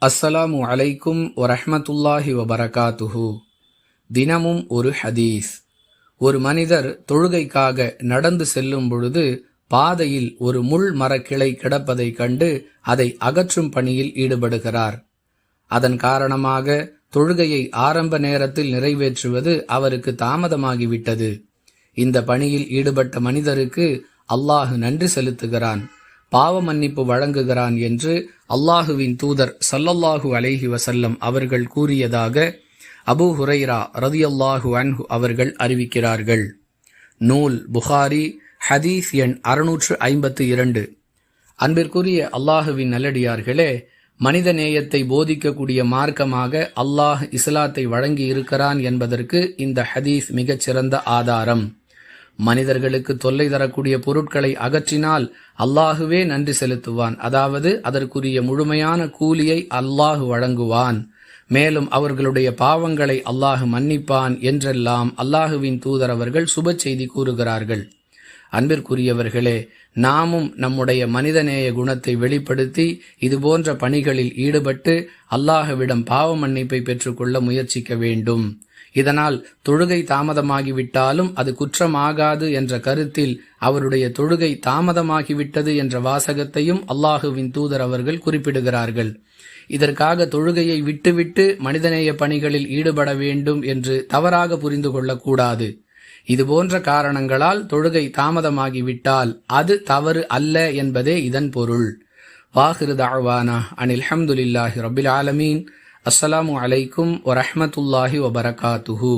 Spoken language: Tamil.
அஸ்ஸலாமு அலைக்கும் வரஹ்மத்துல்லாஹி வபரகாத்துஹு. தினமும் ஒரு ஹதீஸ். ஒரு மனிதர் தொழுகைக்காக நடந்து செல்லும் பொழுது பாதையில் ஒரு முள் மரக்கிளை கிடப்பதைக் கண்டு அதை அகற்றும் பணியில் ஈடுபடுகிறார். அதன் காரணமாக தொழுகையை ஆரம்ப நேரத்தில் நிறைவேற்றுவது அவருக்கு தாமதமாகிவிட்டது. இந்த பணியில் ஈடுபட்ட மனிதருக்கு அல்லாஹ் நன்றி செலுத்துகிறான், பாவ மன்னிப்பு வழங்குகிறான் என்று அல்லாஹுவின் தூதர் ஸல்லல்லாஹு அலைஹி வஸல்லம் அவர்கள் கூறியதாக அபூ ஹுரைரா ரலியல்லாஹு அன்ஹு அவர்கள் அறிவிக்கிறார்கள். நூல் புகாரி, ஹதீஸ் எண் 652. அன்பிற்குரிய அல்லாஹுவின் நல்லடியார்களே, மனித நேயத்தை போதிக்கக்கூடிய மார்க்கமாக அல்லாஹ் இஸ்லாத்தை வழங்கி இருக்கிறான் என்பதற்கு இந்த ஹதீஸ் மிகச்சிறந்த ஆதாரம். மனிதர்களுக்கு தொல்லை தரக்கூடிய பொருட்களை அகற்றினால் அல்லாஹுவே நன்றி செலுத்துவான், அதாவது அதற்குரிய முழுமையான கூலியை அல்லாஹு வழங்குவான். மேலும் அவர்களுடைய பாவங்களை அல்லாஹு மன்னிப்பான் என்றெல்லாம் அல்லாஹுவின் தூதர் அவர்கள் சுப செய்தி கூறுகிறார்கள். அன்பிற்குரியவர்களே, நாமும் நம்முடைய மனிதநேய குணத்தை வெளிப்படுத்தி இதுபோன்ற பணிகளில் ஈடுபட்டு அல்லாஹுவிடம் பாவ மன்னிப்பை பெற்றுக்கொள்ள முயற்சிக்க வேண்டும். இதனால் தொழுகை தாமதமாகிவிட்டாலும் அது குற்றமாகாது என்ற கருத்தில் அவருடைய தொழுகை தாமதமாகிவிட்டது என்ற வாசகத்தையும் அல்லாஹுவின் தூதர் அவர்கள் குறிப்பிடுகிறார்கள். இதற்காக தொழுகையை விட்டுவிட்டு மனிதநேய பணிகளில் ஈடுபட வேண்டும் என்று தவறாக புரிந்து கொள்ளக்கூடாது. இதுபோன்ற காரணங்களால் தொழுகை தாமதமாகிவிட்டால் அது தவறு அல்ல என்பதே இதன் பொருள். வாஹிரு தஅவானா அனில் ஹம்துலில்லாஹி ரப்பில் ஆலமீன். அஸ்ஸலாமு அலைக்கும் வரஹ்மத்துல்லாஹி வபரகாத்துஹு.